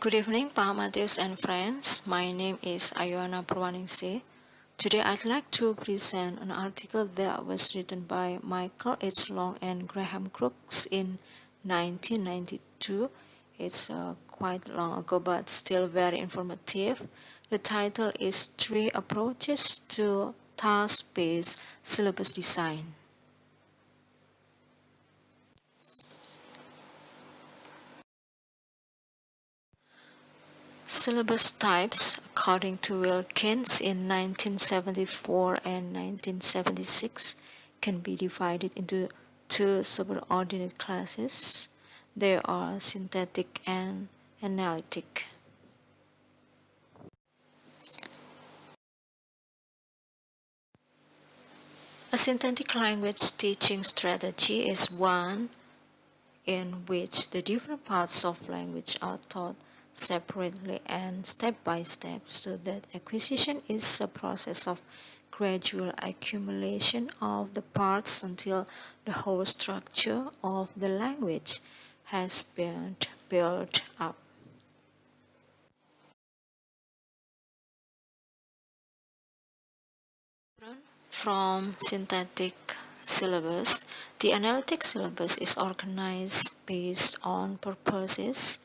Good evening, Pahamatis and friends. My name is Ayona Purwaningsih. Today I'd like to present an article that was written by Michael H. Long and Graham Crooks in 1992. It's quite long ago but still very informative. The title is Three Approaches to Task-Based Syllabus Design. Syllabus types, according to Wilkins in 1974 and 1976, can be divided into two subordinate classes. They are synthetic and analytic. A synthetic language teaching strategy is one in which the different parts of language are taught separately and step by step, so that acquisition is a process of gradual accumulation of the parts until the whole structure of the language has been built up. From synthetic syllabus, the analytic syllabus is organized based on purposes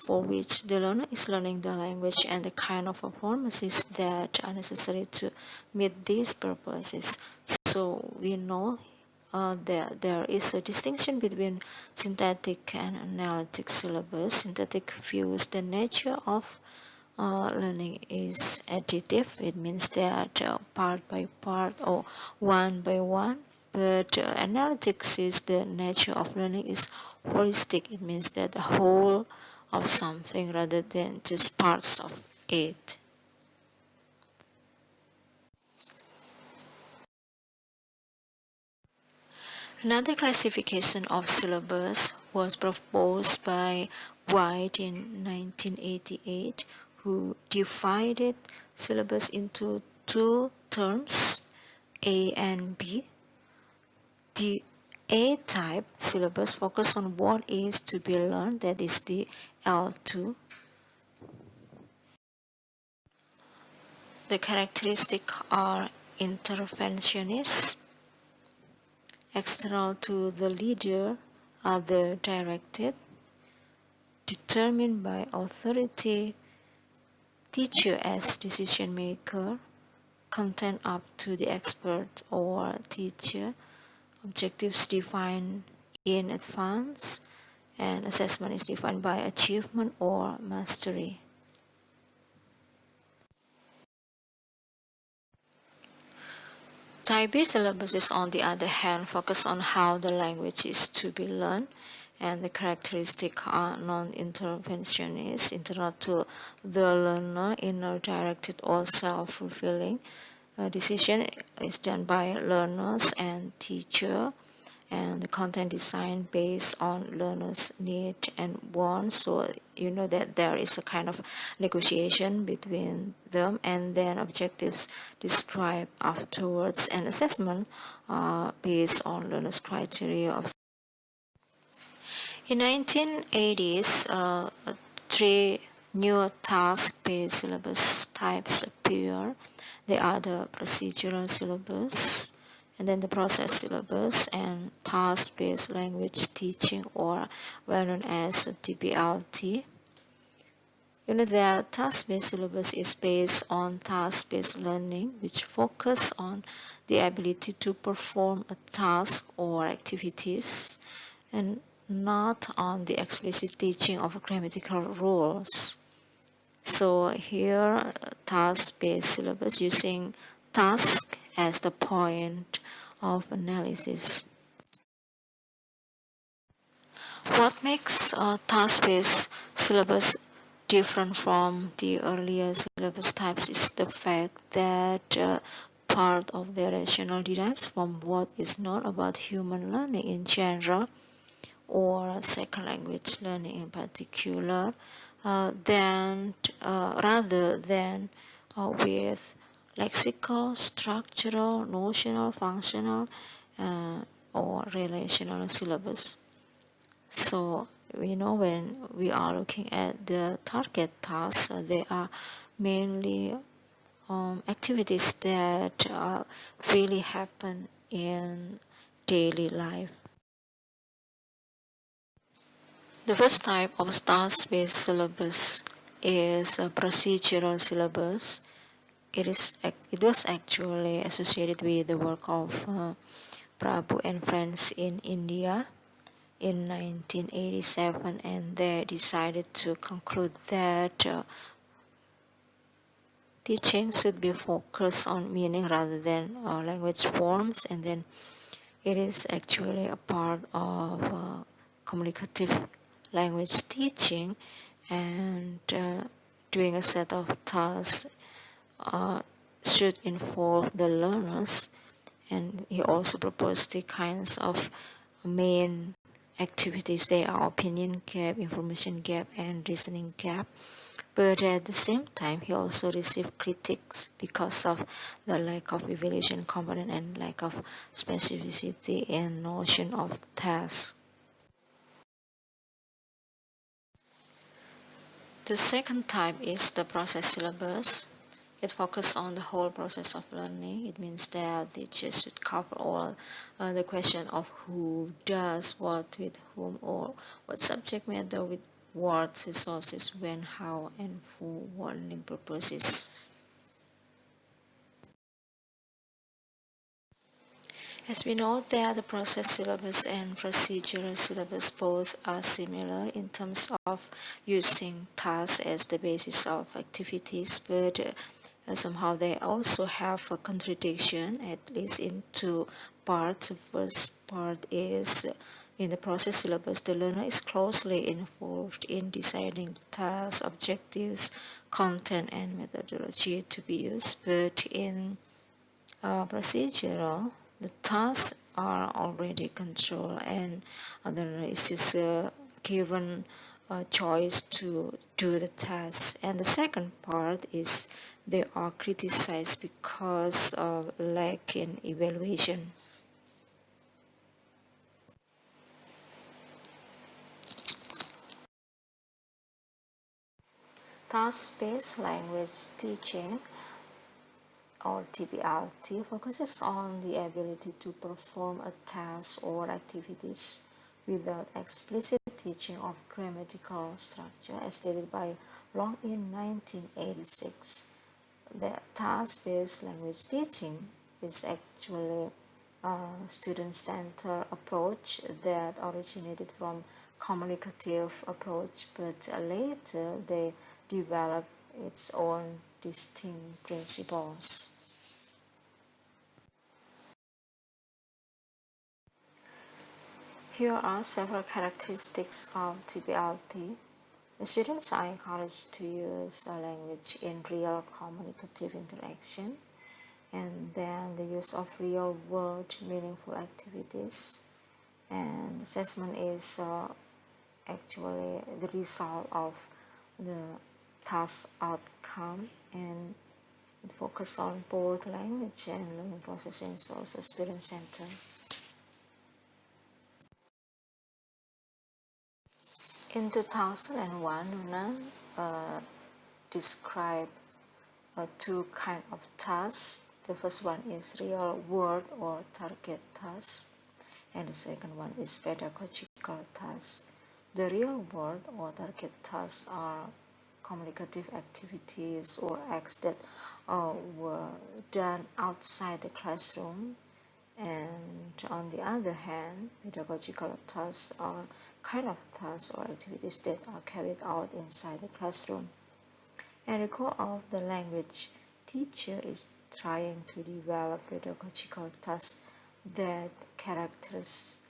for which the learner is learning the language and the kind of performances that are necessary to meet these purposes. So we know that there is a distinction between synthetic and analytic syllabus. Synthetic views the nature of learning is additive. It means that part by part or one by one. But analytics is the nature of learning is holistic. It means that the whole of something rather than just parts of it. Another classification of syllabus was proposed by White in 1988, who divided syllabus into two terms, A and B. The A-type syllabus focuses on what is to be learned, that is the L2. The characteristics are interventionist, external to the leader, other directed, determined by authority, teacher as decision maker, content up to the expert or teacher, objectives defined in advance, and assessment is defined by achievement or mastery. Type B syllabuses, on the other hand, focus on how the language is to be learned, and the characteristics are non-interventionist, internal to the learner, inner-directed or self-fulfilling. Decision is done by learners and teacher, and the content design based on learners' need and wants. So you know that there is a kind of negotiation between them, and then objectives described afterwards, and assessment based on learners' criteria of. In 1980s, three new task-based syllabus types appear. They are the procedural syllabus, and then the process syllabus, and task-based language teaching, or well known as TBLT. You know that task-based syllabus is based on task-based learning, which focus on the ability to perform a task or activities, and not on the explicit teaching of grammatical rules. So here, task-based syllabus using task as the point of analysis. What makes a task-based syllabus different from the earlier syllabus types is the fact that part of the rationale derives from what is known about human learning in general, or second language learning in particular, rather than with lexical, structural, notional, functional, or relational syllabus. So, when we are looking at the target tasks, they are mainly activities that really happen in daily life. The first type of task-based syllabus is a procedural syllabus. It was actually associated with the work of Prabhu and friends in India in 1987, and they decided to conclude that teaching should be focused on meaning rather than language forms, and then it is actually a part of communicative language teaching, and doing a set of tasks should involve the learners. And he also proposed the kinds of main activities. They are opinion gap, information gap, and reasoning gap. But at the same time, he also received critics because of the lack of evaluation component and lack of specificity and notion of task. The second type is the process syllabus. It focuses on the whole process of learning. It means that teachers should cover all the question of who does what with whom, or what subject matter with what, resources, when, how, and for what learning purposes. As we know that the process syllabus and procedural syllabus both are similar in terms of using tasks as the basis of activities, but somehow they also have a contradiction, at least in two parts. The first part is in the process syllabus, the learner is closely involved in deciding tasks, objectives, content, and methodology to be used, but in procedural, the tasks are already controlled, and the learner is just given a choice to do the task. And the second part is they are criticized because of lack in evaluation. Task-based language teaching, or TBLT, focuses on the ability to perform a task or activities without explicit teaching of grammatical structure, as stated by Long in 1986. The task-based language teaching is actually a student-centered approach that originated from communicative approach, but later they developed its own distinct principles. Here are several characteristics of TBLT. The students are encouraged to use language in real communicative interaction, and then the use of real-world meaningful activities. And assessment is actually the result of the task outcome, and it focuses on both language and learning process, and it's also student-centered. In 2001, Nunan described two kinds of tasks. The first one is real world or target tasks, and the second one is pedagogical tasks. The real world or target tasks are communicative activities or acts that were done outside the classroom, and on the other hand, pedagogical tasks are kind of tasks or activities that are carried out inside the classroom. And the goal of the language teacher is trying to develop pedagogical tasks that characterize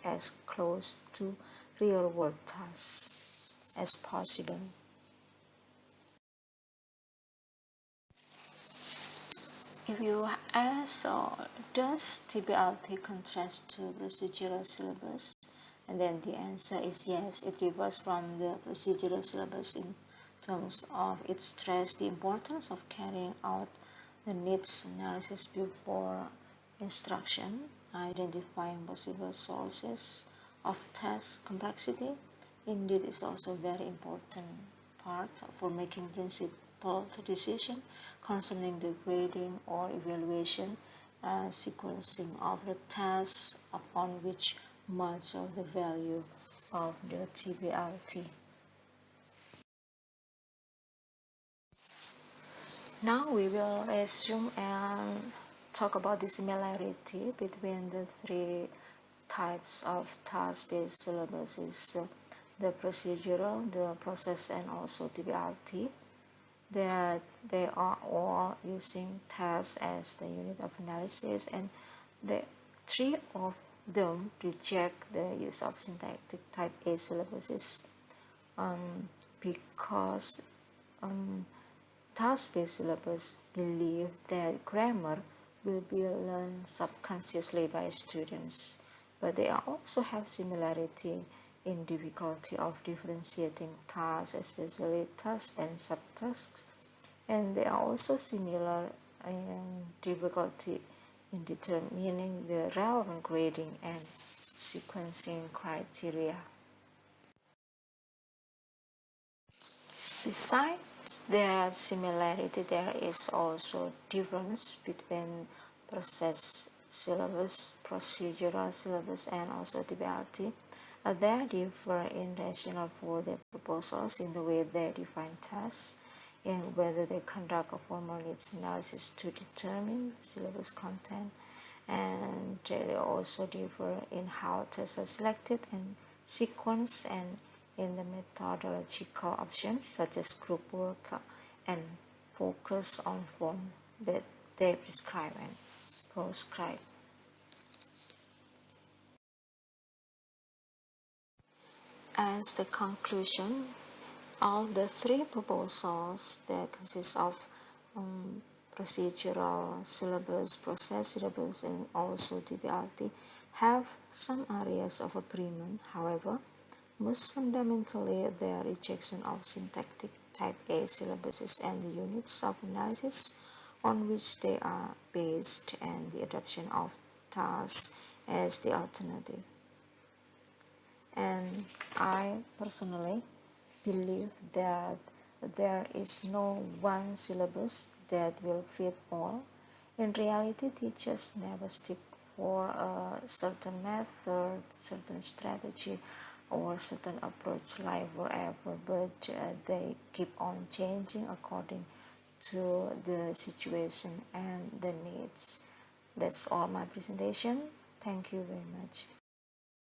as close to real-world tasks as possible. If you ask, does TBLT contrast to procedural syllabus? And then the answer is yes, it differs from the procedural syllabus in terms of it stresses the importance of carrying out the needs analysis before instruction, identifying possible sources of task complexity. Indeed, is also a very important part for making principled decision concerning the grading or evaluation sequencing of the tasks upon which much of the value of the TBLT. Now we will resume and talk about the similarity between the three types of task-based syllabuses, the procedural, the process, and also TBLT. That they are all using tasks as the unit of analysis, and the three of them reject the use of syntactic type A syllabuses because task-based syllabus believe that grammar will be learned subconsciously by students, but they also have similarity in difficulty of differentiating tasks, especially tasks and subtasks, and they are also similar in difficulty in determining the relevant grading and sequencing criteria. Besides their similarity, there is also difference between process syllabus, procedural syllabus, and also TBLT. They differ in rationale for their proposals, in the way they define tasks, in whether they conduct a formal needs analysis to determine syllabus content, and they also differ in how tests are selected and sequenced, and in the methodological options such as group work and focus on form that they prescribe and proscribe. As the conclusion, all the three proposals that consist of procedural syllabus, process syllabus, and also TBLT have some areas of agreement. However, most fundamentally, their rejection of syntactic type A syllabuses and the units of analysis on which they are based, and the adoption of tasks as the alternative. And I personally believe that there is no one syllabus that will fit all. In reality, teachers never stick for a certain method, certain strategy, or certain approach like forever, but they keep on changing according to the situation and the needs. That's all my presentation. Thank you very much.